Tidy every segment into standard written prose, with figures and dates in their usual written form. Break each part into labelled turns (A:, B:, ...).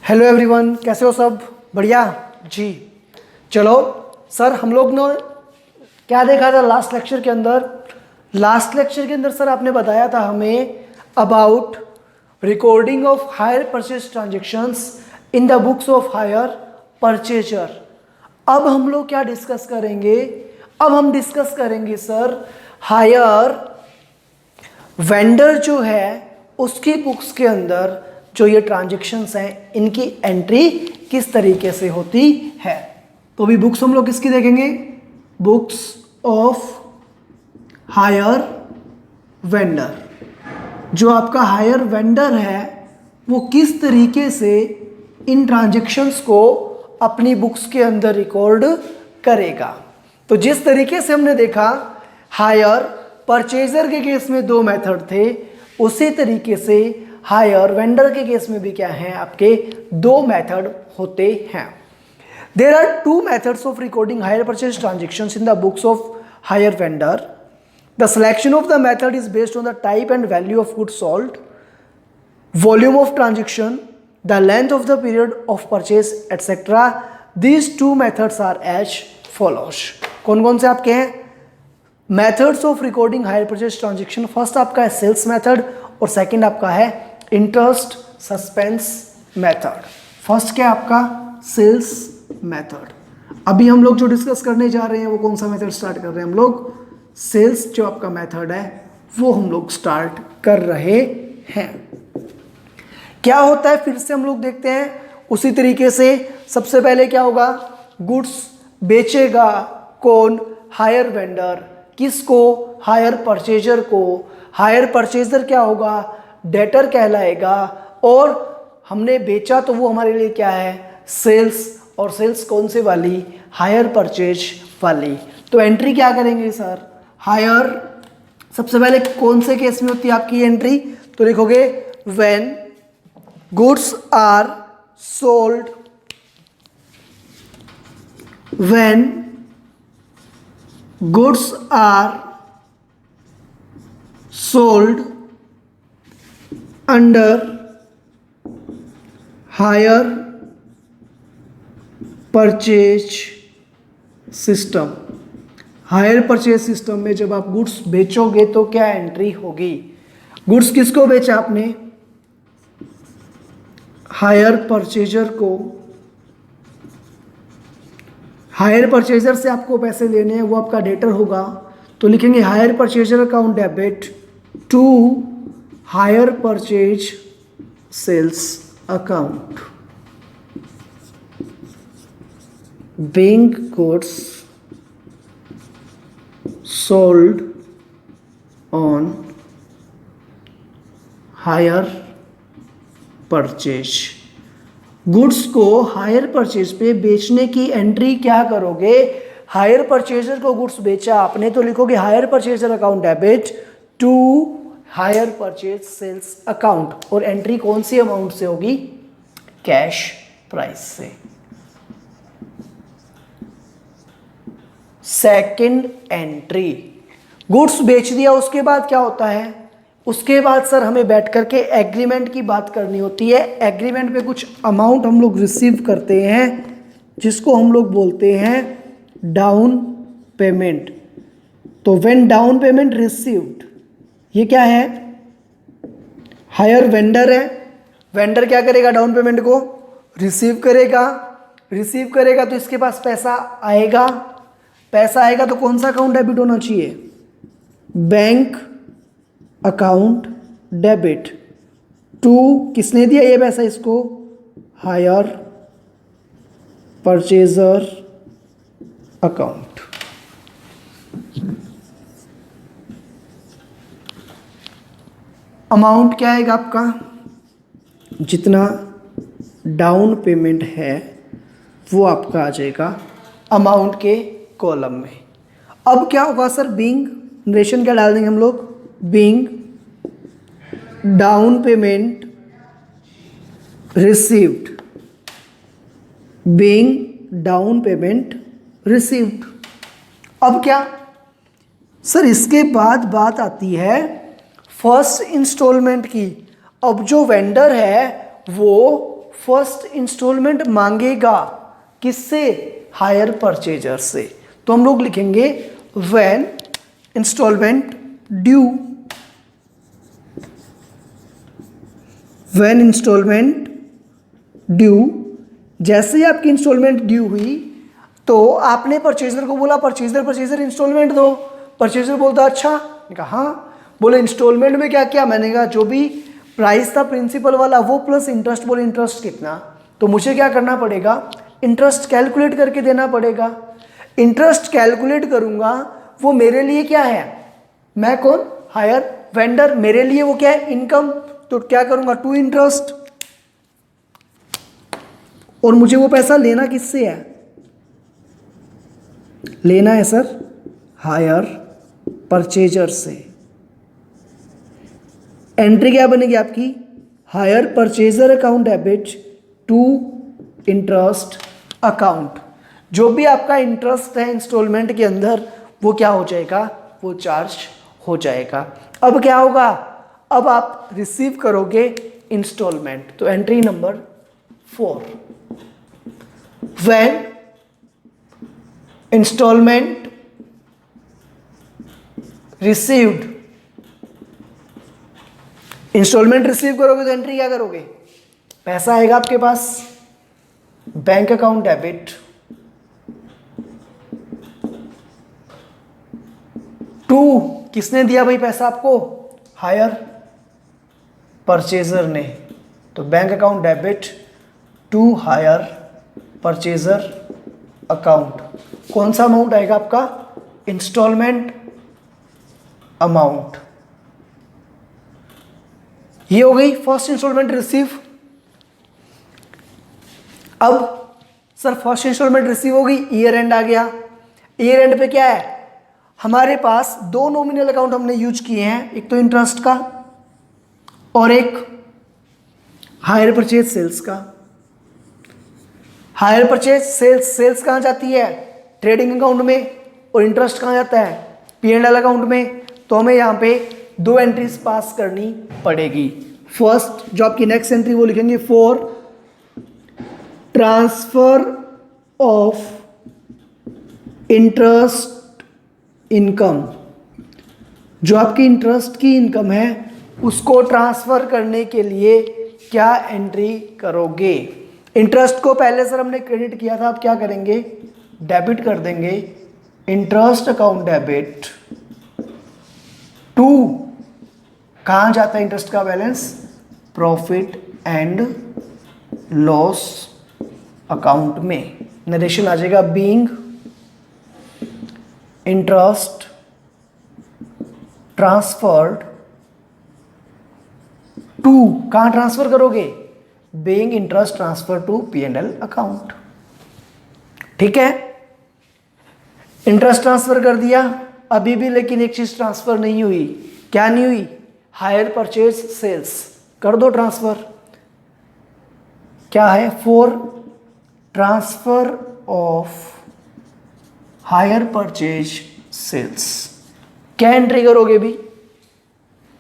A: Hello everyone, कैसे हो सब? बढ़िया जी। चलो सर, हम लोग ने क्या देखा था लास्ट लेक्चर के अंदर? लास्ट लेक्चर के अंदर सर आपने बताया था हमें about recording of hire purchase transactions in the books of hire purchaser. अब हम लोग क्या डिस्कस करेंगे? अब हम डिस्कस करेंगे सर हायर वेंडर जो है उसकी बुक्स के अंदर जो ये ट्रांजेक्शन्स हैं इनकी एंट्री किस तरीके से होती है। तो अभी बुक्स हम लोग किसकी देखेंगे? Books of hire vendor. जो आपका हायर वेंडर है वो किस तरीके से इन ट्रांजेक्शन्स को अपनी बुक्स के अंदर रिकॉर्ड करेगा। तो जिस तरीके से हमने देखा हायर परचेजर के केस में दो मेथड थे, उसी तरीके से हायर वेंडर के केस में भी क्या है, आपके दो मेथड होते हैं। There are two methods of recording hire purchase transactions in the books of hire vendor. The selection of the method is based on the type and value of goods sold, volume of transaction, the length of the period of purchase, etc. These two methods are as follows. कौन कौन से आपके हैं methods of recording hire purchase transaction? First आपका है sales method और second आपका है इंटरेस्ट सस्पेंस मेथड। फर्स्ट क्या आपका? Sales method. अभी हम लोग जो डिस्कस करने जा रहे हैं वो कौन सा मेथड स्टार्ट कर रहे हैं? हम लोग सेल्स जो आपका मेथड है वो हम लोग स्टार्ट कर रहे हैं। क्या होता है फिर से हम लोग देखते हैं उसी तरीके से। सबसे पहले क्या होगा? गुड्स बेचेगा कौन? Hire vendor. किसको? हायर परचेजर को। हायर परचेजर क्या होगा? डेटर कहलाएगा। और हमने बेचा तो वो हमारे लिए क्या है? सेल्स। और सेल्स कौन से वाली? हायर परचेज वाली। तो एंट्री क्या करेंगे सर? हायर सबसे पहले कौन से केस में होती है आपकी एंट्री? तो लिखोगे when goods are sold, when goods are sold under hire purchase system। Hire purchase system में जब आप गुड्स बेचोगे तो क्या एंट्री होगी? गुड्स किसको बेचा आपने? हायर परचेजर को। हायर परचेजर से आपको पैसे लेने हैं, वो आपका डेटर होगा। तो लिखेंगे hire purchaser account debit to hire purchase sales account. Being goods sold on hire purchase. Goods को हायर परचेज पे बेचने की एंट्री क्या करोगे? हायर परचेजर को गुड्स बेचा आपने तो लिखोगे hire purchaser account debit to hire purchase sales account. और एंट्री कौन सी अमाउंट से होगी? कैश प्राइस से। सेकंड एंट्री, गुड्स बेच दिया उसके बाद क्या होता है? उसके बाद सर हमें बैठ करके एग्रीमेंट की बात करनी होती है। एग्रीमेंट पे कुछ अमाउंट हम लोग रिसीव करते हैं जिसको हम लोग बोलते हैं डाउन पेमेंट। तो व्हेन डाउन पेमेंट रिसीव्ड, ये क्या है? हायर वेंडर है। वेंडर क्या करेगा? डाउन पेमेंट को रिसीव करेगा। रिसीव करेगा तो इसके पास पैसा आएगा। पैसा आएगा तो कौन सा अकाउंट डेबिट होना चाहिए? बैंक अकाउंट डेबिट टू, किसने दिया ये पैसा इसको? Higher purchaser account. अमाउंट क्या आएगा आपका? जितना डाउन पेमेंट है वो आपका आ जाएगा अमाउंट के कॉलम में। अब क्या होगा सर? बीइंग नरेशन क्या डाल देंगे हम लोग? Being down payment received. Being down payment received. अब क्या सर? इसके बाद बात आती है फर्स्ट इंस्टॉलमेंट की। अब जो वेंडर है वो फर्स्ट इंस्टॉलमेंट मांगेगा किससे? हायर परचेजर से। तो हम लोग लिखेंगे when instalment due, when instalment due, जैसे ही आपकी इंस्टॉलमेंट ड्यू हुई तो आपने परचेजर को बोला परचेजर इंस्टॉलमेंट दो। परचेजर बोलता अच्छा, मैंने कहा हाँ। बोले इंस्टॉलमेंट में क्या क्या? मैंने कहा जो भी प्राइस था प्रिंसिपल वाला वो प्लस इंटरेस्ट। बोले इंटरेस्ट कितना? तो मुझे क्या करना पड़ेगा? इंटरेस्ट कैलकुलेट करके देना पड़ेगा। इंटरेस्ट कैलकुलेट करूंगा, वो मेरे लिए क्या है? मैं कौन? Hire vendor. मेरे लिए वो क्या है? इनकम। तो क्या करूंगा? To interest. और मुझे वो पैसा लेना किससे है? लेना है सर हायर परचेजर से। एंट्री क्या बनेगी आपकी? Hire purchaser account debit to interest account. जो भी आपका इंटरेस्ट है इंस्टॉलमेंट के अंदर वो क्या हो जाएगा? वो चार्ज हो जाएगा। अब क्या होगा? अब आप रिसीव करोगे इंस्टॉलमेंट। तो entry number 4, when instalment received. Instalment receive करोगे तो एंट्री क्या करोगे? पैसा आएगा आपके पास, बैंक अकाउंट डेबिट टू, किसने दिया भाई पैसा आपको? हायर परचेजर ने। तो bank account debit to hire purchaser account. कौन सा अमाउंट आएगा आपका? Instalment amount. ये हो गई फर्स्ट इंस्टॉलमेंट रिसीव। अब सर फर्स्ट इंस्टॉलमेंट रिसीव हो गई, ईयर एंड आ गया। ईयर एंड पे क्या है? हमारे पास दो नॉमिनल अकाउंट हमने यूज किए हैं, एक तो इंटरेस्ट का और एक हायर परचेज सेल्स का। हायर परचेज सेल्स कहाँ जाती है? ट्रेडिंग अकाउंट में। और इंटरेस्ट कहाँ जाता है? P&L अकाउंट में। तो हमें यहाँ पे दो एंट्रीज पास करनी पड़ेगी। फर्स्ट जो आपकी नेक्स्ट एंट्री वो लिखेंगे for transfer of interest income. जो आपकी इंटरेस्ट की इनकम है उसको ट्रांसफर करने के लिए क्या एंट्री करोगे? इंटरेस्ट को पहले सर हमने क्रेडिट किया था, अब क्या करेंगे? डेबिट कर देंगे। इंटरेस्ट अकाउंट डेबिट टू, कहाँ जाता है इंटरेस्ट का balance? Profit and loss account में। नरेशन आ जाएगा बीइंग इंटरेस्ट ट्रांसफर्ड टू, कहाँ ट्रांसफर करोगे? Being interest transfer to P&L account. ठीक है, इंटरेस्ट ट्रांसफर कर दिया। अभी भी लेकिन एक चीज ट्रांसफर नहीं हुई। क्या नहीं हुई? Hire purchase sales. कर दो ट्रांसफर। क्या है? For transfer of hire purchase sales. क्या एंट्री करोगे भी?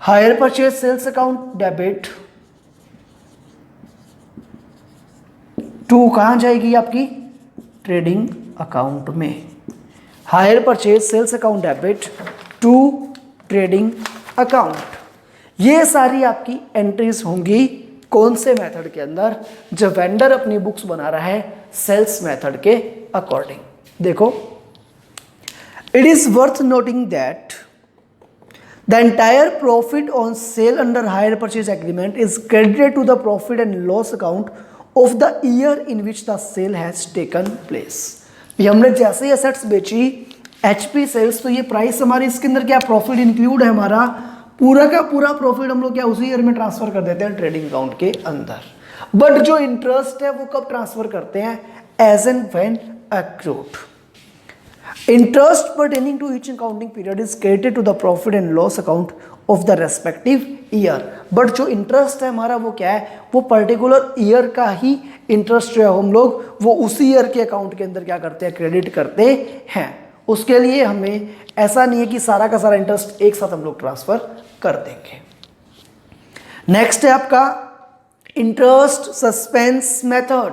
A: Hire purchase sales account debit to, कहां जाएगी आपकी? ट्रेडिंग अकाउंट में। Hire purchase sales account debit to trading account. ये सारी आपकी एंट्रीज होंगी कौन से मेथड के अंदर? जब वेंडर अपनी बुक्स बना रहा है सेल्स मेथड के अकॉर्डिंग। देखो, it is worth noting that the entire profit on sale under hire purchase agreement is credited to the profit and loss account of the year in which the sale has taken place. हमने जैसे ही assets बेची HP sales, तो ये price हमारी इसके अंदर क्या प्रॉफिट इंक्लूड है? हमारा पूरा का पूरा प्रॉफिट हम लोग क्या उसी ईयर में ट्रांसफर कर देते हैं ट्रेडिंग अकाउंट के अंदर। बट जो इंटरेस्ट है वो कब ट्रांसफर करते हैं? As and when accrued. Interest pertaining to each accounting period is credited to the profit and loss account of the respective year। But जो इंटरेस्ट है हमारा वो क्या है? वो पर्टिकुलर ईयर का ही इंटरेस्ट जो है हम लोग वो उसी ईयर के अकाउंट के अंदर क्या करते हैं? क्रेडिट करते हैं। उसके लिए हमें ऐसा नहीं है कि सारा का सारा इंटरेस्ट एक साथ हम लोग ट्रांसफर कर देंगे। नेक्स्ट है आपका interest suspense method.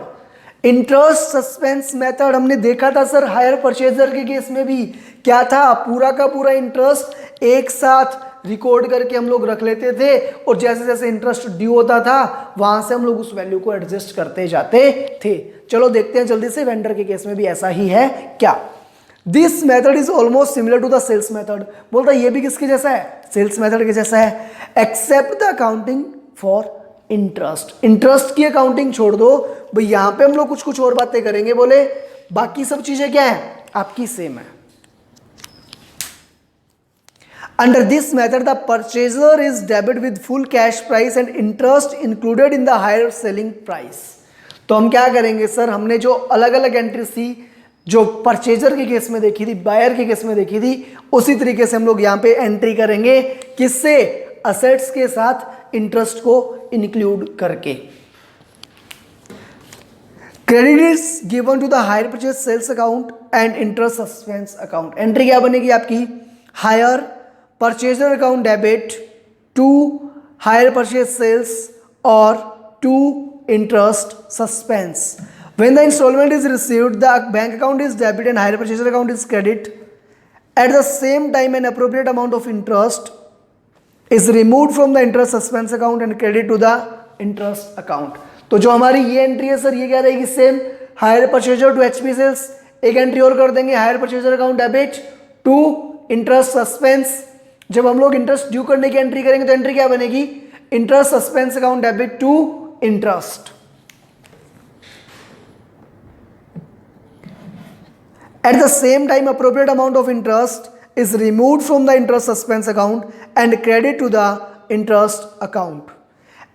A: Interest suspense method हमने देखा था सर हायर परचेजर के केस में भी क्या था, पूरा का पूरा इंटरेस्ट एक साथ रिकॉर्ड करके हम लोग रख लेते थे और जैसे जैसे इंटरेस्ट ड्यू होता था वहां से हम लोग उस वैल्यू को एडजस्ट करते जाते थे। चलो देखते हैं जल्दी से वेंडर के केस में भी ऐसा ही है क्या। This method is almost similar to the sales method. बोलता है ये भी किसके जैसा है, सेल्स मेथड के जैसा है, except the accounting for interest. Interest की अकाउंटिंग छोड़ दो भाई, यहां पे हम लोग कुछ कुछ और बातें करेंगे, बोले बाकी सब चीजें क्या है आपकी सेम है। Under this method, the purchaser is debited with full cash price and interest included in the higher selling price. तो हम क्या करेंगे सर, हमने जो अलग अलग एंट्रीज थी जो परचेजर के केस में देखी थी, बायर के केस में देखी थी, उसी तरीके से हम लोग यहाँ पे एंट्री करेंगे, किससे, असेट्स के साथ इंटरेस्ट को इंक्लूड करके। Credit is given to the hire purchase sales account and interest suspense account. Entry क्या बनेगी आपकी, hire purchaser account debit to hire purchase sales और to interest suspense. When the installment is received, the bank account is debit and hire purchaser account is credit. At the same time, an appropriate amount of interest is removed from the interest suspense account and credit to the interest account. तो जो हमारी ये entry है sir, ये क्या रहेगी, same hire purchaser to HP sales. एक entry और कर देंगे, hire purchaser account debit to interest suspense. जब हम लोग इंटरेस्ट ड्यू करने की एंट्री करेंगे तो एंट्री क्या बनेगी, interest suspense account debit to interest. At the same time, appropriate amount of interest is removed from the interest suspense account and credit to the interest account.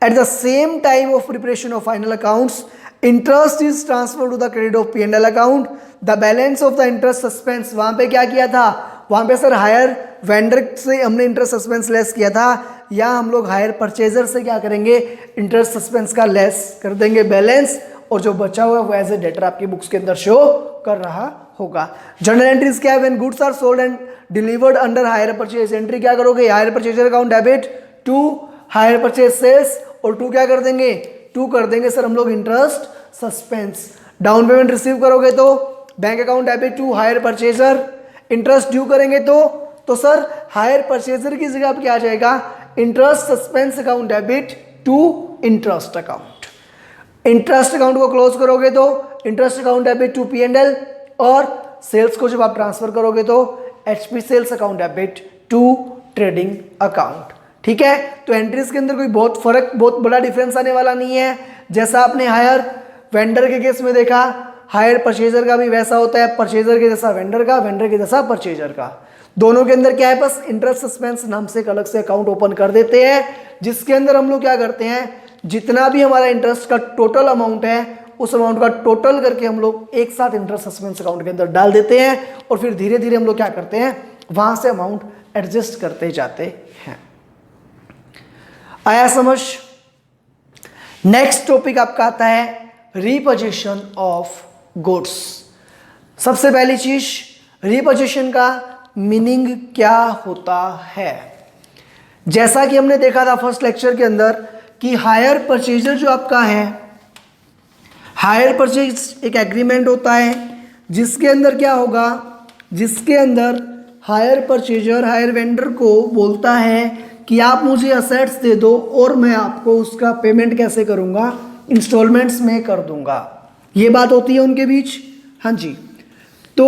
A: At the same time of preparation of final accounts, interest is transferred to the credit of P&L account. The balance of the interest suspense, वहाँ पे क्या किया था, वहाँ पे sir higher vendor से हमने interest suspense less किया था, या हम लोग हायर परचेजर से क्या करेंगे, इंटरेस्ट सस्पेंस का लेस कर देंगे बैलेंस, और जो बचा हुआ है वो एज ए डेटर आपकी बुक्स के अंदर शो कर रहा होगा। जर्नल एंट्रीज क्या है, when goods are sold and delivered under hire purchase. Entry क्या करोगे, hire purchaser account debit to hire purchase sales, और टू क्या कर देंगे, टू कर देंगे सर हम लोग interest suspense. Down payment receive करोगे तो bank account debit to hire purchaser. Interest due करेंगे तो सर हायर परचेजर की जगह क्या आ जाएगा, interest suspense account debit to interest account. Interest account को क्लोज करोगे तो interest account debit to P&L, और सेल्स को जब आप ट्रांसफर करोगे तो HP sales account debit to trading account. ठीक है, तो एंट्रीज के अंदर कोई बहुत बड़ा डिफरेंस आने वाला नहीं है। जैसा आपने हायर वेंडर के केस में देखा, हायर परचेजर का भी वैसा होता है, परचेजर के जैसा वेंडर का, वेंडर के जैसा परचेजर का। दोनों के अंदर क्या है, बस इंटरेस्ट सस्पेंस नाम से एक अलग से अकाउंट ओपन कर देते हैं, जिसके अंदर हम लोग क्या करते हैं, जितना भी हमारा इंटरेस्ट का टोटल अमाउंट है उस अमाउंट का टोटल करके हम लोग एक साथ इंटरेस्ट सस्पेंस अकाउंट के अंदर डाल देते हैं, और फिर धीरे धीरे हम लोग क्या करते हैं, वहां से अमाउंट एडजस्ट करते जाते हैं। आया समझ। नेक्स्ट टॉपिक आपका आता है रीपोजीशन ऑफ गुड्स। सबसे पहली चीज, रीपोजीशन का मीनिंग क्या होता है। जैसा कि हमने देखा था फर्स्ट लेक्चर के अंदर कि हायर परचेजर जो आपका है, हायर परचेज एक एग्रीमेंट होता है जिसके अंदर क्या होगा, जिसके अंदर हायर परचेजर हायर वेंडर को बोलता है कि आप मुझे असेट्स दे दो और मैं आपको उसका पेमेंट कैसे करूंगा, इंस्टॉलमेंट्स में कर दूंगा। ये बात होती है उनके बीच। हाँ जी। तो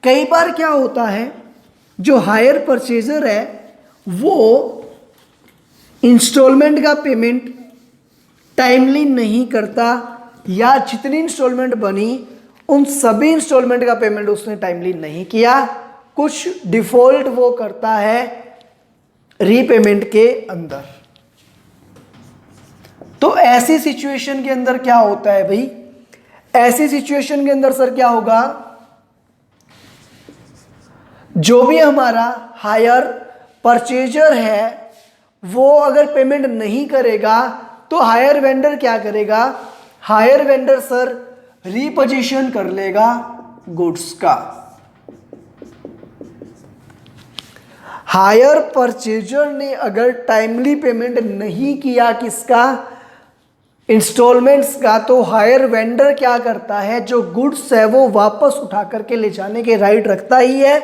A: कई बार क्या होता है, जो हायर परचेजर है वो इंस्टॉलमेंट का पेमेंट टाइमली नहीं करता, या जितनी इंस्टॉलमेंट बनी उन सभी इंस्टॉलमेंट का पेमेंट उसने टाइमली नहीं किया, कुछ डिफॉल्ट वो करता है रीपेमेंट के अंदर। तो ऐसी सिचुएशन के अंदर क्या होता है भाई, ऐसी सिचुएशन के अंदर सर क्या होगा, जो भी हमारा हायर परचेजर है वो अगर पेमेंट नहीं करेगा तो हायर वेंडर क्या करेगा, हायर वेंडर सर रीपोजीशन कर लेगा गुड्स का। हायर परचेजर ने अगर टाइमली पेमेंट नहीं किया किसका, इंस्टॉलमेंट्स का तो हायर वेंडर क्या करता है, जो गुड्स है वो वापस उठा करके ले जाने के राइट रखता ही है,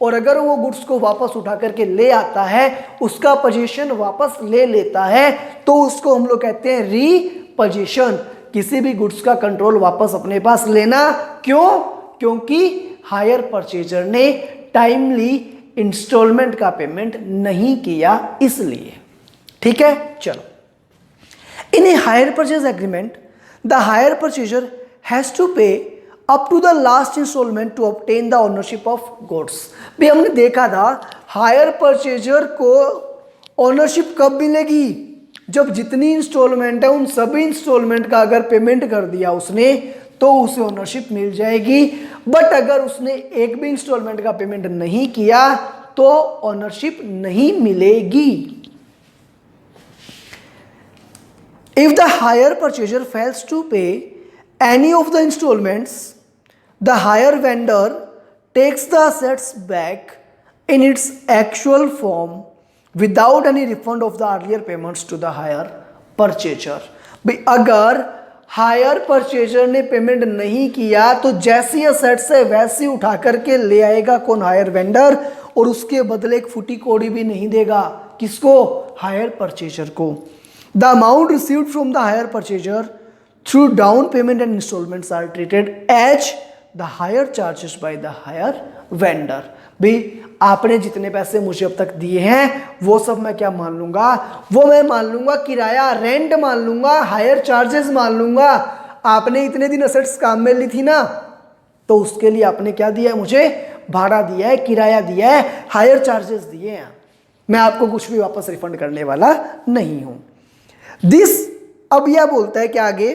A: और अगर वो गुड्स को वापस उठा करके ले आता है, उसका पोजीशन वापस ले लेता है, तो उसको हम लोग कहते हैं रीपोजीशन। किसी भी गुड्स का कंट्रोल वापस अपने पास लेना। क्यों? क्योंकि हायर परचेजर ने टाइमली इंस्टॉलमेंट का पेमेंट नहीं किया, इसलिए। ठीक है, चलो। In a hire purchase agreement, the hire purchaser has to pay up to the last installment to obtain the ownership of goods। भी हमने देखा था हायर परचेजर को ओनरशिप कब मिलेगी, जब जितनी इंस्टॉलमेंट है उन सभी इंस्टॉलमेंट का अगर पेमेंट कर दिया उसने तो उसे ओनरशिप मिल जाएगी। बट अगर उसने एक भी इंस्टॉलमेंट का पेमेंट नहीं किया तो ओनरशिप नहीं मिलेगी। If the hire purchaser fails to pay any of the installments, the hire vendor takes the assets back in its actual form without any refund of the earlier payments to the hire purchaser। भाई अगर higher purchaser ने payment नहीं किया तो जैसी assets है वैसी उठा करके ले आएगा कौन, हायर वेंडर, और उसके बदले एक फुटी कौड़ी भी नहीं देगा। किसको? हायर परचेजर को। The amount received from the hire purchaser through down payment and installments are treated as the hire charges by the hire vendor। भी आपने जितने पैसे मुझे अब तक दिए हैं वो सब मैं क्या मान लूंगा, वो मैं मान लूंगा किराया, रेंट मान लूंगा, हायर चार्जेस मान लूंगा। आपने इतने दिन असेट्स काम में ली थी ना, तो उसके लिए आपने क्या दिया है, मुझे भाड़ा दिया है, किराया दिया है, हायर चार्जेस दिए हैं। मैं आपको कुछ भी वापस रिफंड करने वाला नहीं हूं। दिस, अब यह बोलता है कि आगे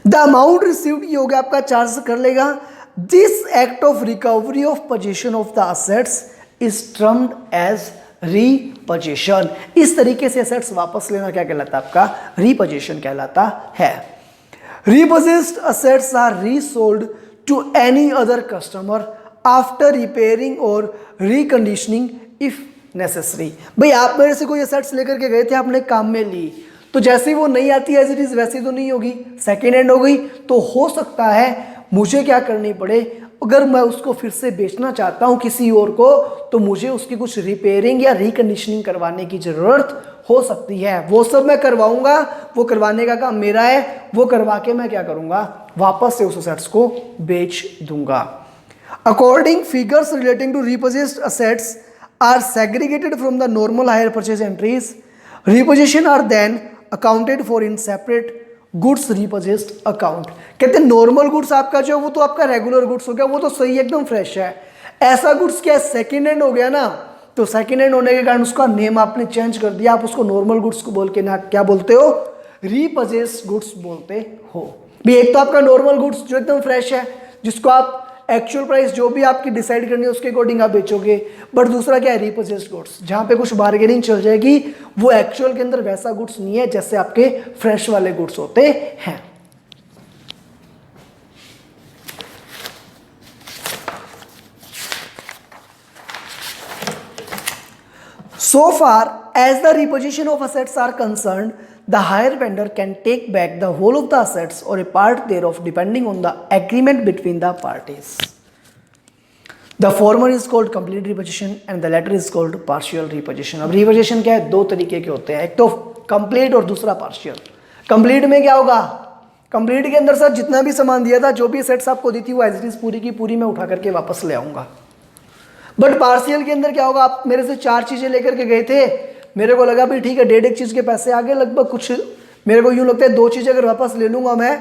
A: द अमाउंट रिसीव्ड, ये हो गया आपका चार्ज कर लेगा। This act of recovery of possession of the assets is termed as repossession. इस तरीके से असेट्स वापस लेना क्या कहलाता है, आपका रीपोजीशन कहलाता है। Repossessed assets are resold to any other customer after repairing और रिकंडीशनिंग इफ नेसेसरी। भाई आप मेरे से कोई असेट्स लेकर के गए थे, आपने काम में ली, तो जैसे ही वो नहीं आती एज इट इज वैसी तो नहीं होगी, सेकेंड हैंड हो गई, तो हो सकता है मुझे क्या करनी पड़े, अगर मैं उसको फिर से बेचना चाहता हूं किसी और को, तो मुझे उसकी कुछ रिपेयरिंग या रिकंडीशनिंग करवाने की जरूरत हो सकती है। वो सब मैं करवाऊंगा, वो करवाने का काम मेरा है, वो करवा के मैं क्या करूंगा, वापस से उस असेट्स को बेच दूंगा। According figures relating to repossessed assets are segregated from the normal hire purchase entries. Repossession are then accounted for in separate goods repossessed account। कहते हैं नॉर्मल गुड्स आपका जो वो तो आपका रेगुलर गुड्स हो गया, वो तो सही एकदम फ्रेश है। ऐसा गुड्स क्या सेकेंड हैंड हो गया ना, तो सेकेंड हैंड होने के कारण उसका नेम आपने चेंज कर दिया, आप उसको नॉर्मल गुड्स को बोल के ना क्या बोलते हो, रीपोजेस्ड गुड्स बोलते हो। भी एक तो आपका नॉर्मल गुड्स जो एकदम फ्रेश है, जिसको आप एक्चुअल प्राइस जो भी आपकी डिसाइड करनी है उसके अकॉर्डिंग आप बेचोगे। बट दूसरा क्या है, रीपोजेस्ड गुड्स, जहां पे कुछ बार्गेनिंग चल जाएगी, वो एक्चुअल के अंदर वैसा गुड्स नहीं है जैसे आपके फ्रेश वाले गुड्स होते हैं। So far as the repossession of assets are concerned, the hire vendor can take back the whole of the assets or a part thereof depending on the agreement between the parties। The former is called complete repossession and the latter is called partial repossession। अब repossession क्या है, दो तरीके के होते हैं, एक तो complete और दूसरा partial। complete में क्या होगा, complete के अंदर सर जितना भी सामान दिया था, जो भी assets आपको दी थी, वो एज इट इज पूरी की पूरी मैं उठा करके वापस ले आऊंगा। बट पार्शियल के अंदर क्या होगा, आप मेरे से 4 चीजें लेकर के गए थे, मेरे को लगा भी ठीक है 1.5 चीज के पैसे आ गए, लगभग कुछ मेरे को यूं लगता है 2 चीजें अगर वापस ले लूंगा मैं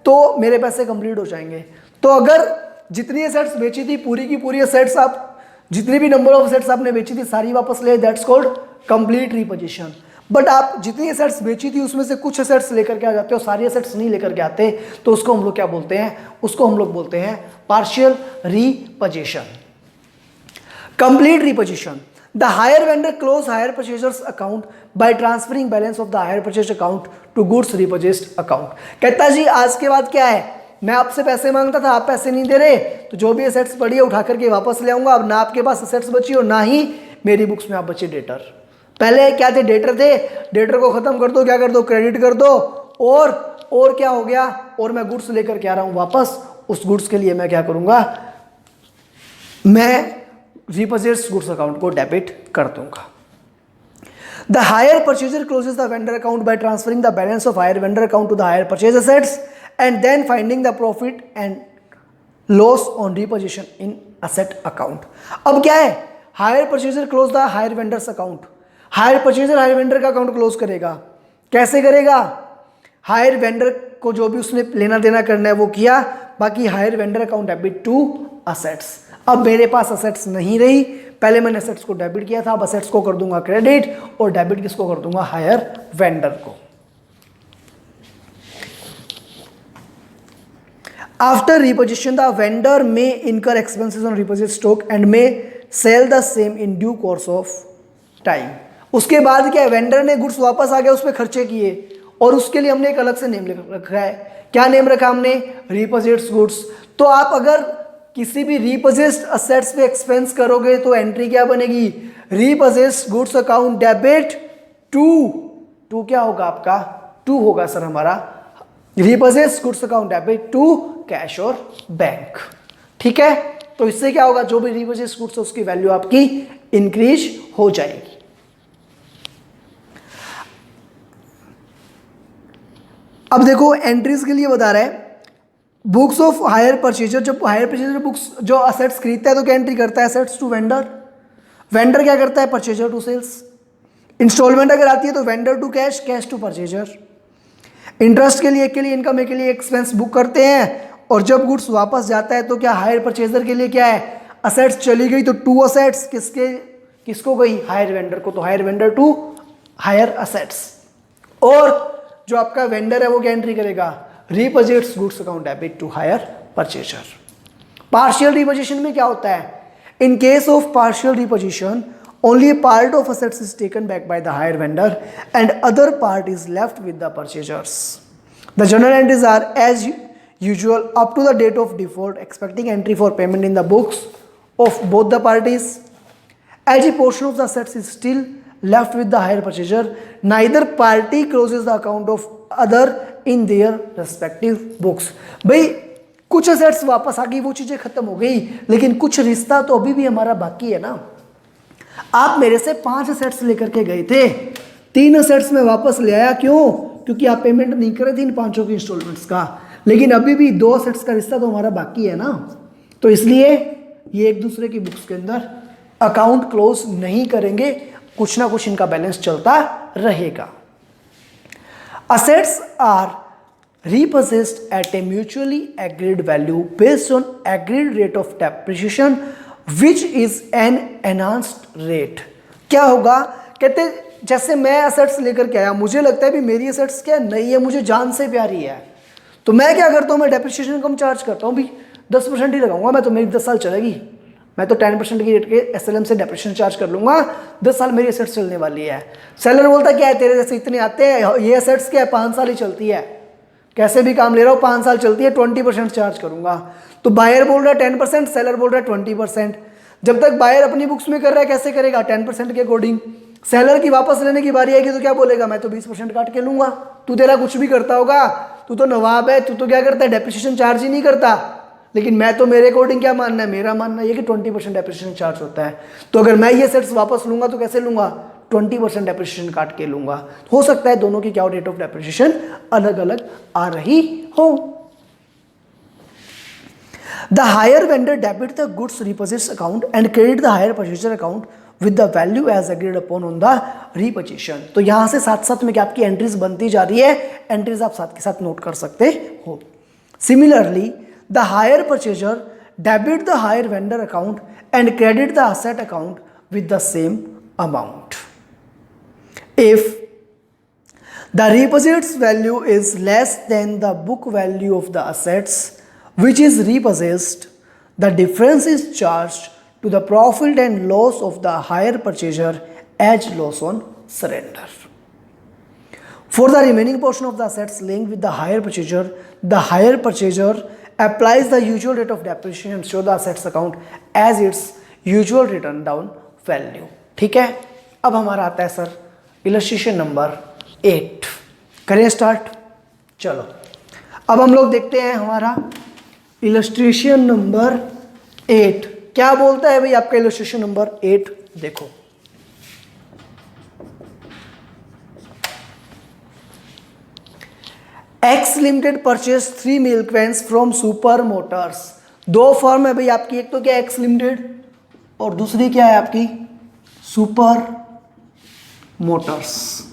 A: तो मेरे पैसे कंप्लीट हो जाएंगे। तो अगर जितनी असेट्स बेची थी पूरी की पूरी असेट्स, आप जितनी भी नंबर ऑफ असेट्स आपने बेची थी सारी वापस ले, दैट्स कॉल्ड कंप्लीट रिपोजीशन। बट आप जितनी असेट्स बेची थी उसमें से कुछ असेट्स लेकर के आ जाते हो, सारी असेट्स नहीं लेकर के आते, तो उसको हम लोग क्या बोलते हैं, उसको हम लोग बोलते हैं partial रिपोजीशन। Complete repossession, the hire vendor close hire purchaser's account by transferring balance of the hire purchase account to goods repossessed account। कहता जी आज के बाद क्या है, मैं आपसे पैसे मांगता था, आप पैसे नहीं दे रहे, तो जो भी असेट्स पड़ी है उठा करके वापस ले आऊंगा। अब ना आपके पास असेट्स बची और ना ही मेरी बुक्स में आप बचे डेटर, पहले क्या थे, डेटर थे, डेटर को खत्म कर दो, क्या कर दो, क्रेडिट कर दो, और क्या हो गया, और मैं गुड्स लेकर के आ रहा हूं वापस, उस गुड्स के लिए मैं क्या करूंगा, मैं रिपरचेज्ड गुड्स अकाउंट को डेबिट कर दूंगा। The higher purchaser closes the vendor account by transferring the balance of higher vendor account to the higher purchase assets and then finding the profit and loss on repossession in asset account. अब क्या है, higher purchaser close the higher vendor's account. higher purchaser higher vendor का account close करेगा, कैसे करेगा, higher vendor को जो भी उसने लेना देना करना है वो किया, बाकी hire vendor account debit to assets. अब मेरे पास असेट्स नहीं रही, पहले मैंने असेट्स को डेबिट किया था, अब असेट्स को कर दूंगा क्रेडिट, और डेबिट किसको कर दूंगा, हायर वेंडर को। After repossession the vendor may incur expenses on repossessed stock and may sell the same in due course of time. उसके बाद क्या है, वेंडर ने गुड्स वापस आ गया, उस पर खर्चे किए, और उसके लिए हमने एक अलग से नेम रखा है। क्या नेम रखा हमने, रिपोजिट्स गुड्स। तो आप अगर किसी भी रिपोजिट्ड असेट्स पे एक्सपेंस करोगे तो एंट्री क्या बनेगी, repossessed goods account debit to क्या होगा आपका, टू होगा सर हमारा repossessed goods account debit to cash और बैंक। ठीक है, तो इससे क्या होगा, जो भी रिपोजिट्ड गुड्स है उसकी वैल्यू आपकी इंक्रीज हो जाएगी। अब देखो एंट्रीज के लिए बता रहा है, बुक्स ऑफ हायर परचेजर, जब हायर परचेजर बुक्स जो असेट्स खरीदता है तो क्या एंट्री करता है, असेट्स टू वेंडर, वेंडर क्या करता है, परचेजर टू सेल्स। इंस्टॉलमेंट अगर आती है तो vendor to cash, cash to purchaser. Interest के लिए इनकम के लिए एक्सपेंस बुक करते हैं, और जब गुड्स वापस जाता है तो क्या हायर परचेजर के लिए क्या है, असेट्स चली गई तो टू असेट्स, किसको गई, हायर वेंडर को, तो hire vendor to hire assets. और जो आपका वेंडर है वो क्या एंट्री करेगा, repossessed goods account debit to hire purchaser. Partial repossession में क्या होता है, in case of partial repossession only part of assets is taken back by the hire vendor and other part is left with the purchasers. The general entries are as usual up to the date of default, expecting entry for payment in the books of both the parties. As a portion of the assets is still left with the higher purchaser, neither party closes the account of other in their respective books। भाई कुछ assets वापस आ गई, वो चीजें खत्म हो गई, लेकिन कुछ रिश्ता तो अभी भी हमारा बाकी है ना। आप मेरे से 5 असेट्स लेकर के गए थे, 3 असेट्स में वापस ले आया, क्यों, क्योंकि आप पेमेंट नहीं करे थे इन 5 की इंस्टॉलमेंट्स का, लेकिन अभी भी 2 असेट्स का रिश्ता तो हमारा बाकी है ना। तो इसलिए ये एक दूसरे की बुक्स के अंदर अकाउंट क्लोज नहीं करेंगे, कुछ ना कुछ इनका बैलेंस चलता रहेगा। Assets are repossessed at a mutually agreed value based on agreed rate of depreciation which is an enhanced rate. क्या होगा, कहते जैसे मैं असेट्स लेकर के आया, मुझे लगता है भी मेरी असेट्स क्या नहीं है, मुझे जान से प्यारी है, तो मैं क्या करता हूँ, मैं डेप्रिसिएशन कम चार्ज करता हूँ, भी 10% ही लगाऊंगा, मैं तो मेरी 10 साल चलेगी, मैं तो 10% की रेट के एसएलएम से डेप्रिसिएशन चार्ज कर लूंगा, 10 साल मेरी एसेट्स चलने वाली है। सेलर बोलता क्या है, तेरे जैसे इतने आते हैं, ये एसेट्स क्या है, 5 साल ही चलती है, कैसे भी काम ले रहा हूँ 5 साल चलती है, 20% चार्ज करूंगा। तो बायर बोल रहा है 10%, सेलर बोल रहा है 20%। जब तक बायर अपनी बुक्स में कर रहा है कैसे करेगा, 10% के अकॉर्डिंग। सेलर की वापस लेने की बारी आएगी तो क्या बोलेगा, मैं तो 20% काट के लूंगा, तू तेरा कुछ भी करता होगा, तू तो नवाब है, तू तो क्या करता है, डेप्रिसिएशन चार्ज ही नहीं करता, लेकिन मैं तो मेरे अकॉर्डिंग क्या मानना है, मेरा मानना ये कि 20% डेप्रिसिएशन चार्ज होता है। तो अगर मैं ये सेट्स वापस लूंगा तो कैसे लूंगा, 20% डेप्रिसिएशन काट के लूंगा। हो सकता है दोनों की क्या रेट ऑफ डेप्रिसिएशन अलग अलग आ रही हो। The hire vendor debit the goods repossessed account and credit the hire purchaser account with the value as agreed upon on the repossession. तो यहां से साथ साथ में क्या आपकी एंट्रीज बनती जा रही है, एंट्रीज आप साथ के साथ नोट कर सकते हो। Similarly the higher purchaser debit the higher vendor account and credit the asset account with the same amount. If the repository's value is less than the book value of the assets which is repossessed, the difference is charged to the profit and loss of the higher purchaser as loss on surrender. For the remaining portion of the assets linked with the higher purchaser applies the usual rate of depreciation and show the assets account as its usual written down value। ठीक है, अब हमारा आता है sir illustration number 8। करें start. चलो अब हम लोग देखते हैं हमारा इलस्ट्रेशन नंबर 8 क्या बोलता है भाई। आपका इलस्ट्रेशन नंबर 8 देखो, x Limited purchase 3 milk vans from super Motors. दो फर्म है भाई आपकी, एक तो क्या एक्स लिमिटेड और दूसरी क्या है आपकी सुपर मोटर्स।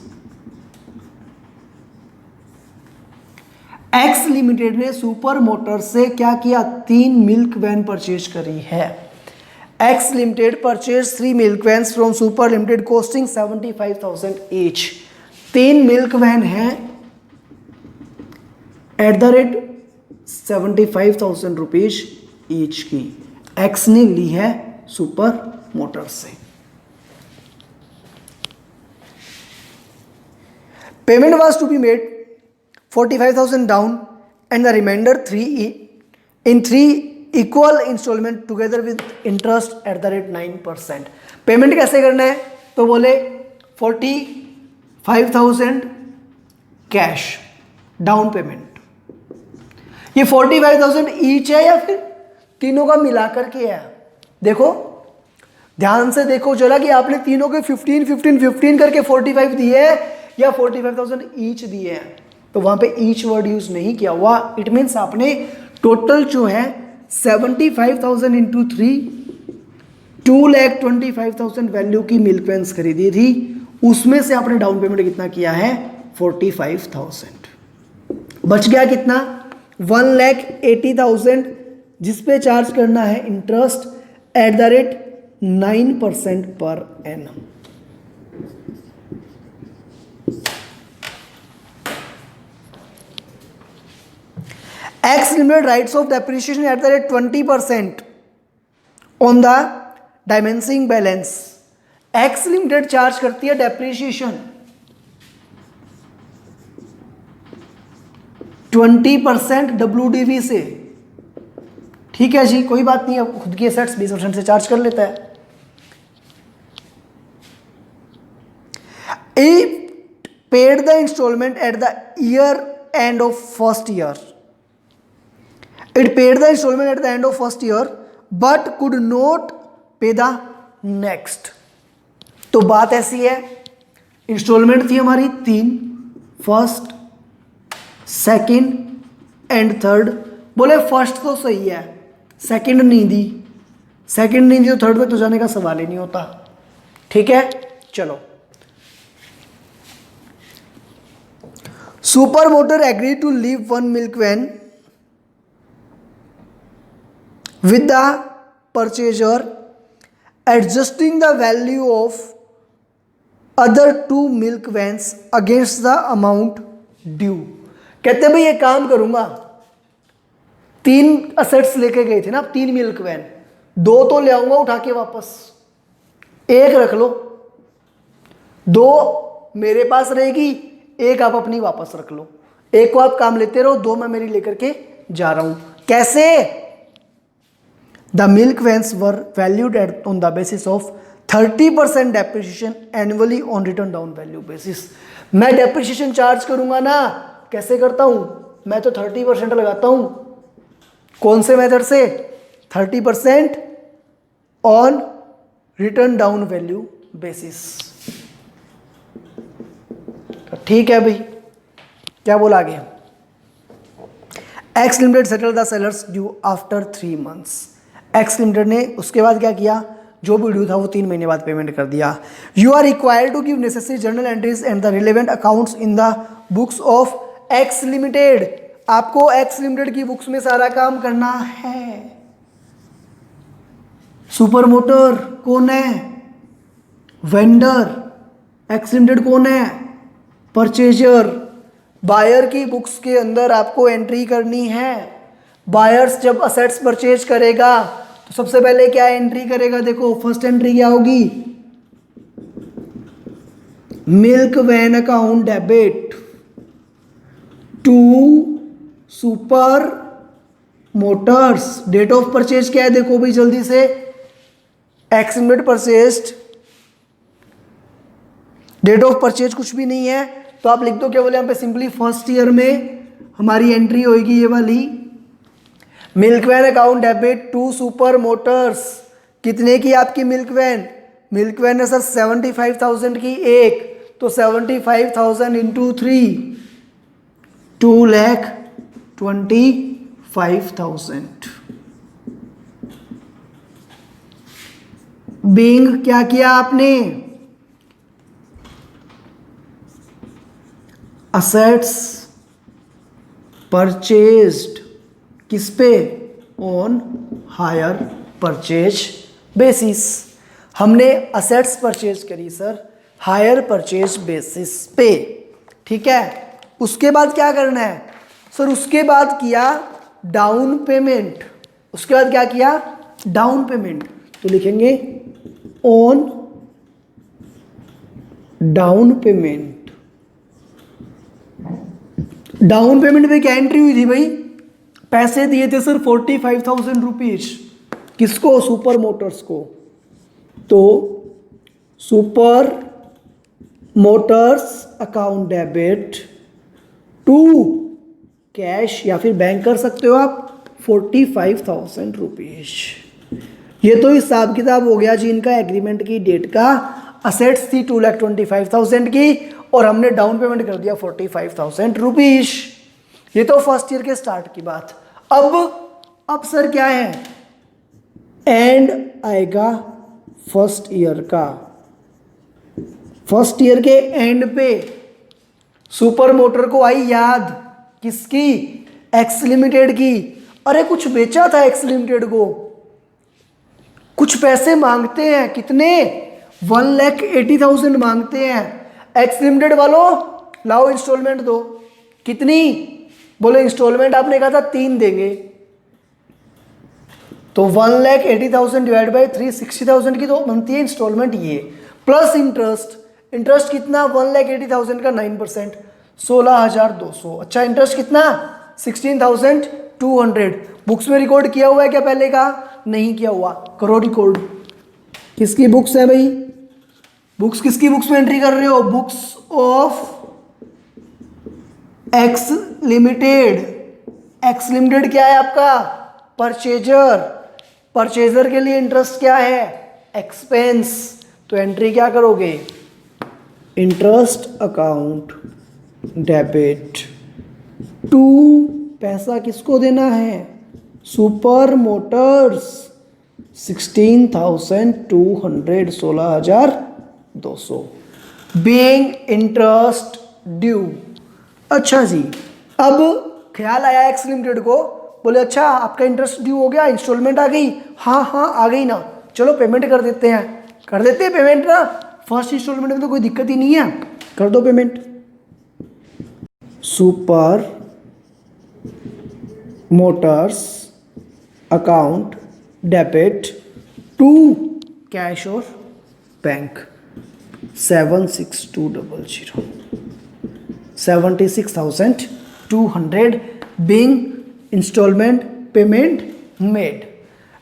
A: एक्स लिमिटेड ने सुपर मोटर्स से क्या किया, 3 मिल्क वैन परचेज करी है। X Limited purchase 3 milk vans from Super Limited costing 75,000 each. 3 milk van है at the rate 75,000 rupees each की एक्स ने ली है सुपर मोटर्स से। Payment was to be made 45,000 down and the remainder 3 equal installment together with interest at the rate 9%। Payment कैसे करना है, तो बोले 45,000 कैश डाउन पेमेंट। ये 45,000 ईच है या फिर तीनों का मिलाकर के है। देखो ध्यान से देखो जरा कि आपने तीनों के 15 करके 45 दिए है या 45,000 ईच दिए हैं। तो वहां पे ईच वर्ड यूज नहीं किया हुआ। इट मीन्स आपने टोटल जो है 75,000 इंटू 3 2,25,000 वैल्यू की मिल्क वैन्स खरीदी थी। उसमें से आपने डाउन पेमेंट कितना किया है 45,000। बच गया कितना 1,80,000 जिसपे चार्ज करना है interest eight the rate 9% per annum. X limited writes off depreciation at the rate 20% on the dimensioning balance। X limited charge करती है डेप्रिसिएशन 20% WDV से। ठीक है जी, कोई बात नहीं, अब खुद की एसेट्स 20% से चार्ज कर लेता है। It paid the installment at the year end of first year। It paid the installment at the end of first year but could not pay the next। तो बात ऐसी है, इंस्टॉलमेंट थी हमारी 3, फर्स्ट सेकंड एंड थर्ड। बोले first तो सही है, सेकंड नहीं दी तो थर्ड पे तो जाने का सवाल ही नहीं होता। ठीक है चलो, super motor agree to leave 1 milk van with the purchaser adjusting the value of other 2 milk vans against the amount due। कहते हैं भाई ये काम करूंगा, 3 असेट्स लेके गए थे ना, 3 मिल्क वैन, 2 तो ले आऊंगा उठा के वापस, 1 रख लो, 2 मेरे पास रहेगी, 1 आप अपनी वापस रख लो। 1 को आप काम लेते रहो, 2 मैं मेरी लेकर के जा रहा हूं। कैसे? The milk vans were valued on the basis of 30% depreciation annually on written down value basis। मैं depreciation चार्ज करूंगा ना, कैसे करता हूं मैं, तो 30% लगाता हूं। कौन से मेथड से? 30% on written down value basis। ठीक है भाई, क्या बोला आगे? X Limited settled the sellers due after 3 months। X Limited ने उसके बाद क्या किया, जो भी ड्यू था वो 3 महीने बाद पेमेंट कर दिया। You are required to give necessary journal entries and the relevant accounts in the books of X limited. आपको एक्स लिमिटेड की बुक्स में सारा काम करना है। सुपर मोटर कौन है? वेंडर। एक्स लिमिटेड कौन है? परचेजर। बायर की बुक्स के अंदर आपको एंट्री करनी है। बायर्स जब असेट्स परचेज करेगा तो सबसे पहले क्या एंट्री करेगा? देखो फर्स्ट एंट्री क्या होगी? Milk van account debit to super motors. Date of purchase क्या है? देखो भाई जल्दी से, X limited purchased date of purchase कुछ भी नहीं है, तो आप लिख दो केवल यहाँ पे सिंपली फर्स्ट ईयर में हमारी एंट्री होगी ये वाली, milk van account debit to super motors. कितने की आपकी मिल्क वैन? मिल्क वैन है सर 75,000 की एक, तो 75,000 इंटू 3, 2,25,000। बिंग क्या किया आपने? असेट्स परचेज्ड किस पे? On hire purchase basis. हमने असेट्स परचेज करी सर हायर परचेज बेसिस पे, ठीक है। उसके बाद क्या करना है सर? उसके बाद किया डाउन पेमेंट। उसके बाद क्या किया? Down payment. तो लिखेंगे on down payment. Down payment पे क्या एंट्री हुई थी भाई? पैसे दिए थे सर 45,000 रुपीज। किसको? सुपर मोटर्स को। तो super Motors account debit to cash, या फिर बैंक कर सकते हो आप, 45,000 रुपीज। ये तो हिसाब किताब हो गया जी इनका एग्रीमेंट की डेट का। असेट्स थी 2,25,000 की और हमने डाउन पेमेंट कर दिया 45,000 रुपीज। ये तो फर्स्ट ईयर के स्टार्ट की बात। अब सर क्या है? एंड आएगा फर्स्ट ईयर का। फर्स्ट ईयर के एंड पे सुपर मोटर को आई याद, किसकी? एक्स लिमिटेड की। अरे कुछ बेचा था एक्स लिमिटेड को, कुछ पैसे मांगते हैं। कितने? 1,80,000 मांगते हैं। एक्स लिमिटेड वालों लाओ इंस्टॉलमेंट दो। कितनी? बोले इंस्टॉलमेंट आपने कहा था 3 देंगे, तो 1,80,000 डिवाइड बाई 360,000 की तो बनती है इंस्टॉलमेंट ये, प्लस इंटरेस्ट। इंटरेस्ट कितना? 1,80,000 का 9%, 16,200। अच्छा इंटरेस्ट कितना? 16,200। बुक्स में रिकॉर्ड किया हुआ है क्या पहले का? नहीं किया हुआ, करो रिकॉर्ड। किसकी बुक्स है भाई? बुक्स किसकी बुक्स में एंट्री कर रहे हो? Books of X limited. X limited क्या है आपका? परचेजर। परचेजर के लिए इंटरेस्ट क्या है? एक्सपेंस। तो एंट्री क्या करोगे? इंटरेस्ट अकाउंट डेबिट टू, पैसा किसको देना है? Super Motors 16,200, 16,200 being interest due. अच्छा जी, अब ख्याल आया एक्स लिमिटेड को, बोले अच्छा आपका इंटरेस्ट ड्यू हो गया, इंस्टॉलमेंट आ गई। हाँ हाँ आ गई ना, चलो पेमेंट कर देते हैं। कर देते हैं पेमेंट ना, फर्स्ट इंस्टॉलमेंट में तो कोई दिक्कत ही नहीं है, कर दो payment. Super Motors account debit to cash और bank 76,200, 76,200 being instalment payment made,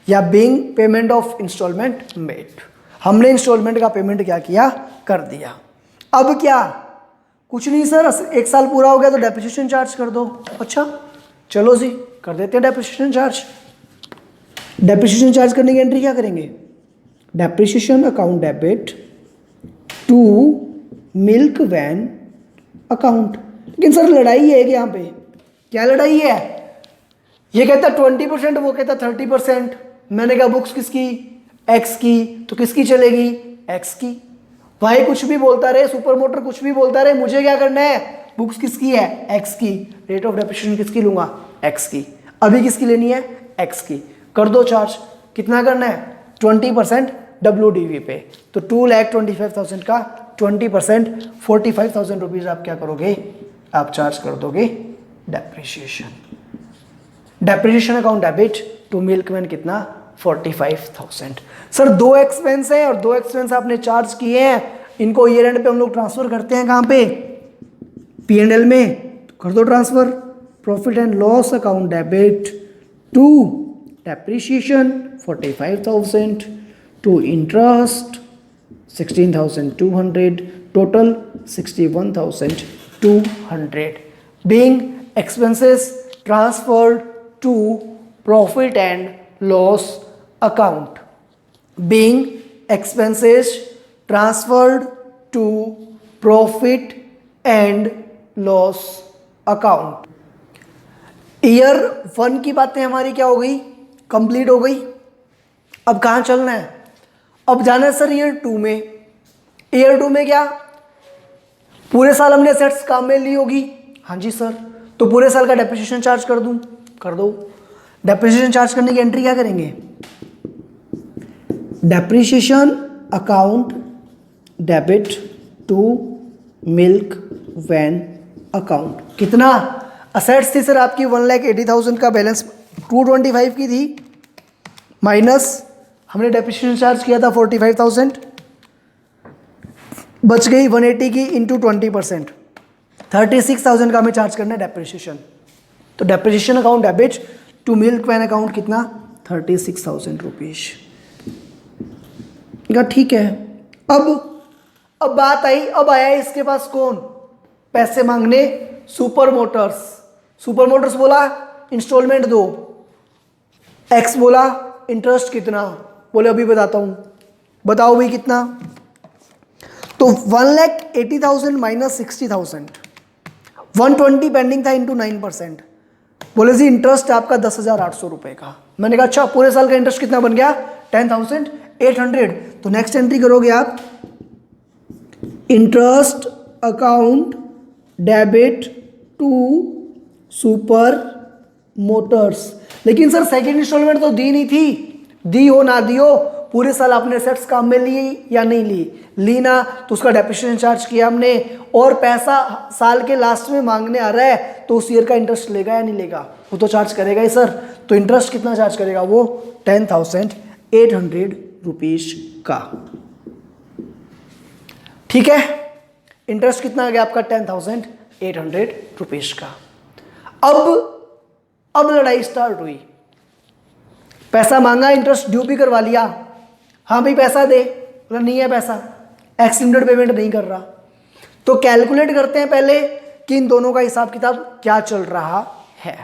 A: या being payment of instalment made. हमने इंस्टॉलमेंट का पेमेंट क्या किया? कर दिया। अब क्या? कुछ नहीं सर, 1 साल पूरा हो गया तो डेप्रिसिएशन चार्ज कर दो। अच्छा चलो जी कर देते हैं डेप्रिसिएशन चार्ज। डेप्रिसिएशन चार्ज करने की एंट्री क्या करेंगे? Depreciation account debit to milk van account. लेकिन सर लड़ाई है कि यहाँ पे क्या लड़ाई है? ये कहता 20%, वो कहता 30%। मैंने कहा बुक्स किसकी? एक्स की। तो किसकी चलेगी? एक्स की। भाई कुछ भी बोलता रहे, सुपर मोटर कुछ भी बोलता रहे, मुझे क्या करना है? बुक्स किसकी है? एक्स की। रेट ऑफ डेप्रिसिएशन किसकी लूंगा? एक्स की। अभी किसकी लेनी है? एक्स की। कर दो चार्ज। कितना करना है? 20% WDV पे। तो 2,25,000 का 20% 45,000 रुपीज आप क्या करोगे? आप चार्ज कर दोगे depreciation. Depreciation account debit to milkman कितना? 45,000। सर 2 एक्सपेंस है और 2 एक्सपेंस आपने चार्ज किए हैं, इनको ईयर एंड पे हम लोग ट्रांसफर करते हैं कहाँ पे? P&L में। तो कर दो transfer. Profit and loss account debit to depreciation 45,000 to interest 16,200 total 61,200 being expenses transferred to profit and loss account. Being expenses transferred to profit and loss account. Year 1 की बातें हमारी क्या हो गई, कंप्लीट हो गई. अब कहाँ चलना है, अब जाना है सर ईयर 2 में. ईयर 2 में क्या, पूरे साल हमने सेट्स काम में ली होगी. हाँ जी सर, तो पूरे साल का डेप्रिसिएशन चार्ज कर दूं, कर दो. डेप्रिसिएशन चार्ज करने की एंट्री क्या करेंगे, depreciation account debit to milk van account. कितना असेट्स थी सर आपकी, 1,80,000 का बैलेंस 225 की थी, माइनस हमने डेप्रिसिएशन चार्ज किया था 45,000, बच गई 180 की इंटू 20%, 36,000 का हमें चार्ज करना है डेप्रिसिएशन. तो depreciation account debit to milk van account कितना, 36,000 रुपीज. ठीक है. अब बात आई, अब आया इसके पास कौन, पैसे मांगने, सुपर मोटर्स. सुपर मोटर्स बोला इंस्टॉलमेंट दो, एक्स बोला इंटरेस्ट कितना, बोले अभी बताता हूं, बताओ भाई कितना. तो 1,80,000 माइनस 60,000, 120 पेंडिंग था इंटू 9%. बोले जी इंटरेस्ट आपका 10,800 रुपए का. मैंने कहा अच्छा पूरे साल का इंटरेस्ट कितना बन गया, 10,800. तो नेक्स्ट एंट्री करोगे आप, interest account debit to super motors. लेकिन सर सेकेंड इंस्टॉलमेंट तो दी नहीं थी, दी हो ना दी हो, पूरे साल आपने सेट्स काम में ली या नहीं ली ना, तो उसका डेप्रिसिएशन चार्ज किया हमने, और पैसा साल के लास्ट में मांगने आ रहा है, तो उस ईयर का इंटरेस्ट लेगा या नहीं लेगा, वो तो चार्ज करेगा ही सर. तो इंटरेस्ट कितना चार्ज करेगा वो, 10,800 रुपीज का. ठीक है, इंटरेस्ट कितना आ गया आपका, 10,800 रुपीज का. अब लड़ाई स्टार्ट हुई, पैसा मांगा, इंटरेस्ट ड्यू भी करवा लिया. हाँ भाई पैसा दे, बोला नहीं है पैसा, एक्स लिमिटेड पेमेंट नहीं कर रहा. तो कैलकुलेट करते हैं पहले कि इन दोनों का हिसाब किताब क्या चल रहा है.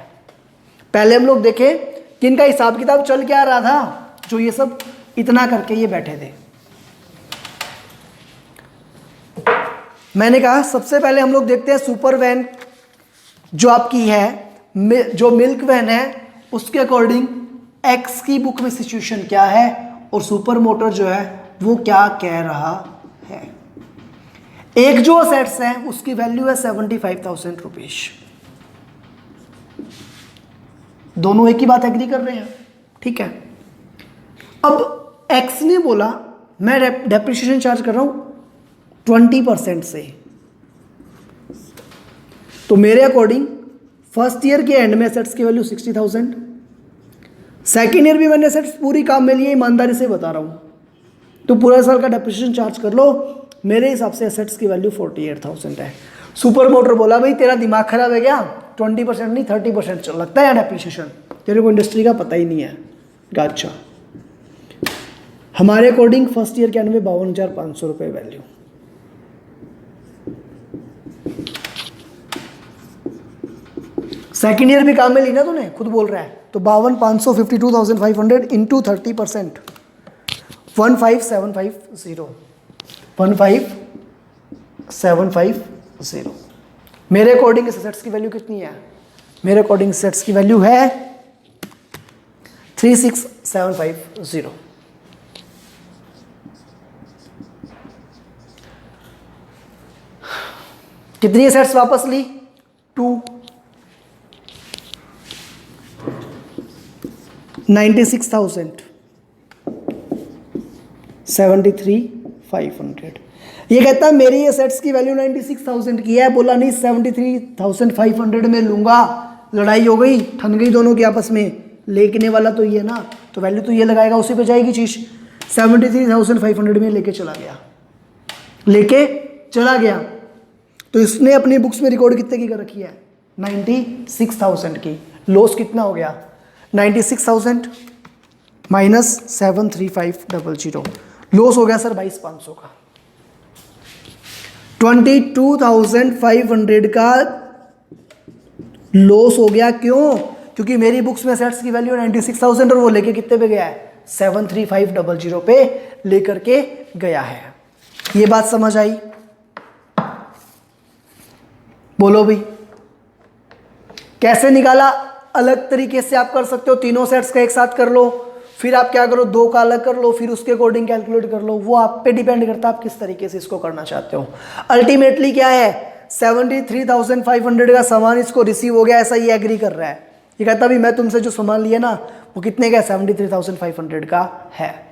A: पहले हम लोग देखें कि इनका हिसाब किताब चल क्या रहा था, जो ये सब इतना करके ये बैठे थे. मैंने कहा सबसे पहले हम लोग देखते हैं सुपर वैन जो आपकी है, जो मिल्क वैन है, उसके अकॉर्डिंग एक्स की बुक में सिचुएशन क्या है और सुपर मोटर जो है वो क्या कह रहा है. एक जो असेट्स है उसकी वैल्यू है 75,000 रुपीज. दोनों एक ही बात एग्री कर रहे हैं, ठीक है. अब एक्स ने बोला मैं डेप्रिसिएशन चार्ज कर रहा हूं 20% से. तो मेरे अकॉर्डिंग फर्स्ट ईयर के एंड में एसेट्स की वैल्यू 60,000, सेकेंड ईयर भी मैंने एसेट्स पूरी काम में लिए, ईमानदारी से बता रहा हूं. तो पूरा साल का डेप्रिसिएशन चार्ज कर लो, मेरे हिसाब से एसेट्स की वैल्यू 48,000 है. सुपर मोटर बोला भाई तेरा दिमाग खराब है क्या, 20% नहीं 30% चल लगता है यार डेप्रिसिएशन, तेरे को इंडस्ट्री का पता ही नहीं है. अच्छा, हमारे अकॉर्डिंग फर्स्ट ईयर के एंड में 52,500 रुपये वैल्यू. सेकेंड ईयर भी काम में ली ना तूने, खुद बोल रहा है. तो 52,500 52,500 इंटू 30%, 15,750 15,750. मेरे अकॉर्डिंग इस एसेट्स की वैल्यू कितनी है, मेरे अकॉर्डिंग एसेट्स की वैल्यू है 36,750. कितनी एसेट्स वापस ली, 2, 96,000, 73,500. ये कहता है मेरी एसेट्स की वैल्यू 96,000 की है, बोला नहीं 73,500 में लूंगा. लड़ाई हो गई, ठन गई दोनों की आपस में, लेने वाला तो ये ना, तो वैल्यू तो ये लगाएगा, उसी पे जाएगी चीज. 73,500 में लेके चला गया. तो इसने अपनी बुक्स में रिकॉर्ड कितने की कर रखी है, 96,000 की. लॉस कितना हो गया, 96,000 माइनस 73,500, लॉस हो गया सर 22,500 का. 22,500 का लॉस हो गया। क्यों? क्योंकि मेरी बुक्स में सेट्स की वैल्यू 96,000 और वो लेके कितने पे गया है? 73500 पे लेकर के गया है। ये बात समझ आई? बोलो भाई, कैसे निकाला? अलग तरीके से आप कर सकते हो, तीनों सेट्स का एक साथ कर लो, फिर आप क्या करो, दो का अलग कर लो, फिर उसके अकॉर्डिंग कैलकुलेट कर लो। वो आप पे डिपेंड करता है आप किस तरीके से इसको करना चाहते हो। अल्टीमेटली क्या है, 73,500 का सामान इसको रिसीव हो गया, ऐसा ये एग्री कर रहा है। ये कहता भी मैं तुमसे जो सामान लिया ना वो कितने का? 73,500 का है।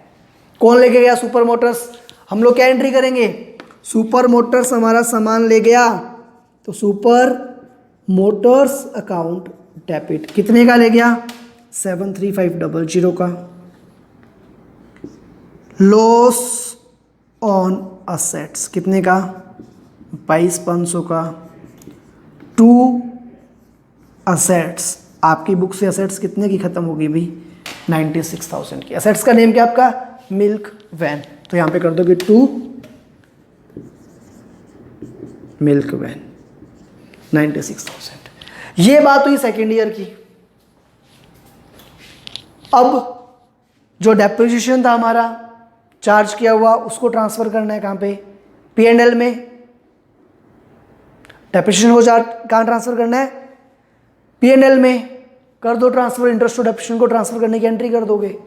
A: कौन लेके गया? Super Motors. हम लोग क्या एंट्री करेंगे? सुपर मोटर्स हमारा सामान ले गया, तो सुपर मोटर्स अकाउंट डेबिट कितने का ले गया? 73,500 का। लॉस ऑन असेट्स कितने का? 22,500 का। टू असेट्स, आपकी बुक से असेट्स कितने की खत्म होगी भाई? 96,000 की। असेट्स का नेम क्या आपका? Milk van. तो यहां पे कर दोगे 2 मिल्क वैन 96,000। ये बात हुई सेकेंड ईयर की। अब जो डेप्रिसिएशन था हमारा चार्ज किया हुआ, उसको ट्रांसफर करना है कहां पे? P&L में। डेप्रिसिएशन को कहां ट्रांसफर करना है? P&L में। कर दो ट्रांसफर, इंटरेस्ट टू डेप्रिसिएशन को ट्रांसफर करने की एंट्री कर दोगे।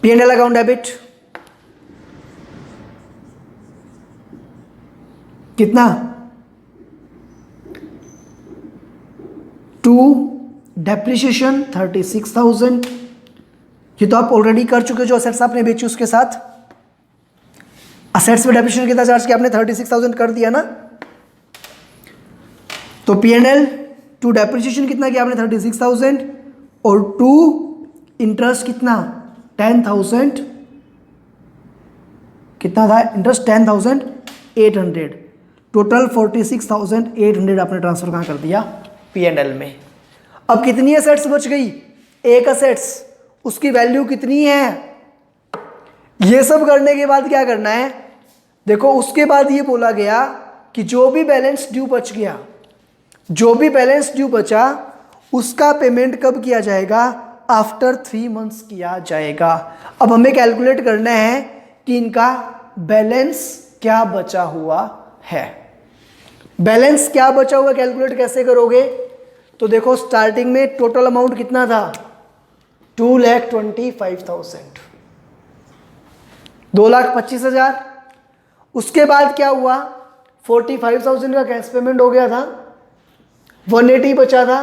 A: P&L अकाउंट डेबिट कितना? 2 डेप्रिसिएशन 36,000। ये तो आप ऑलरेडी कर चुके हो, जो असेट्स आपने बेची उसके साथ। असेट्स पे डेप्रिसिएशन कितना चार्ज किया आपने? 36,000 कर दिया ना। तो P&L टू डेप्रिसिएशन कितना किया आपने? 36,000 और टू इंटरेस्ट कितना? 10,000। कितना था इंटरेस्ट? 10,800। टोटल 46,800 आपने ट्रांसफर कहां कर दिया? P&L में। अब कितनी असेट्स बच गई? एक असेट्स, उसकी वैल्यू कितनी है? ये सब करने के बाद क्या करना है? देखो उसके बाद ये बोला गया कि जो भी बैलेंस ड्यू बच गया, जो भी बैलेंस ड्यू बचा, उसका पेमेंट कब किया जाएगा? आफ्टर 3 मंथ्स किया जाएगा। अब हमें कैलकुलेट करना है कि इनका बैलेंस क्या बचा हुआ है। बैलेंस क्या बचा हुआ कैलकुलेट कैसे करोगे? तो देखो स्टार्टिंग में टोटल अमाउंट कितना था? 2,25,000, 2,25,000। उसके बाद क्या हुआ? 45,000 का कैश पेमेंट हो गया था, 180 बचा था,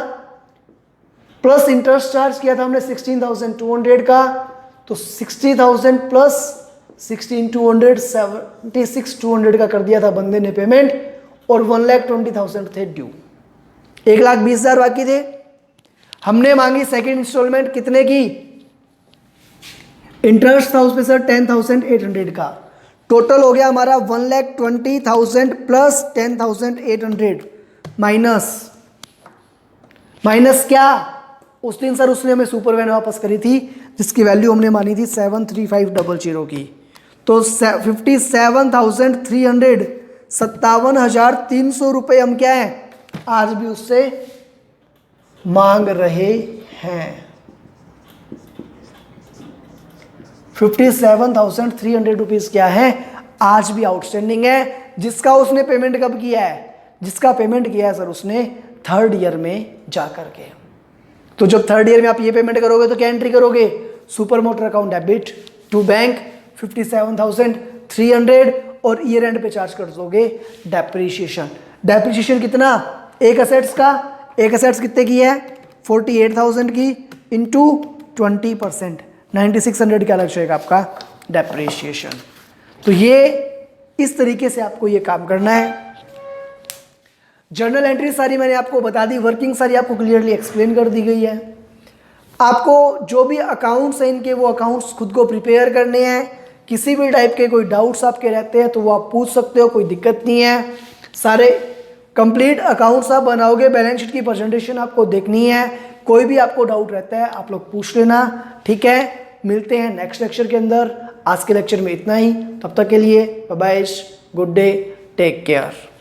A: प्लस इंटरेस्ट चार्ज किया था हमने 16,200 का। तो 60,000 प्लस 16,200 76,200 का कर दिया था बंदे ने पेमेंट, और 1,20,000 थे ड्यू। 1,20,000 बाकी थे। हमने मांगी सेकेंड इंस्टॉलमेंट कितने की? इंटरेस्ट था उसमें सर 10,800 का। टोटल हो गया हमारा 1,20,000 प्लस 10,800 माइनस क्या? उस दिन सर उसने हमें सुपर वैन वापस करी थी जिसकी वैल्यू हमने मानी थी 73500 की। तो 57,300 57,300 रुपये हम क्या है आज भी उससे मांग रहे हैं। 57,300 रुपीज क्या है आज भी आउटस्टैंडिंग है, जिसका उसने पेमेंट कब किया है? जिसका पेमेंट किया है सर उसने थर्ड ईयर में जाकर के। तो जब थर्ड ईयर में आप ये पेमेंट करोगे तो क्या एंट्री करोगे? Super motor account debit to bank 57,300 और ईयर एंड पे चार्ज कर दोगे डेप्रीशिएशन। डेप्रीशिएशन कितना? एक असेट्स का, एक असेट्स कितने की है? 48,000 की इंटू 20%, 9600 क्या लग जाएगा आपका डेप्रीशिएशन। तो ये इस तरीके से आपको ये काम करना है। जर्नल एंट्री सारी मैंने आपको बता दी, वर्किंग सारी आपको क्लियरली एक्सप्लेन कर दी गई है। आपको जो भी अकाउंट्स हैं इनके, वो अकाउंट्स खुद को प्रिपेयर करने हैं। किसी भी टाइप के कोई डाउट्स आपके रहते हैं तो वो आप पूछ सकते हो, कोई दिक्कत नहीं है। सारे कंप्लीट अकाउंट्स आप बनाओगे, बैलेंस शीट की प्रेजेंटेशन आपको देखनी है। कोई भी आपको डाउट रहता है आप लोग पूछ लेना, ठीक है। मिलते हैं नेक्स्ट लेक्चर के अंदर। आज के लेक्चर में इतना ही, तब तक के लिए bye bye, good day, take care.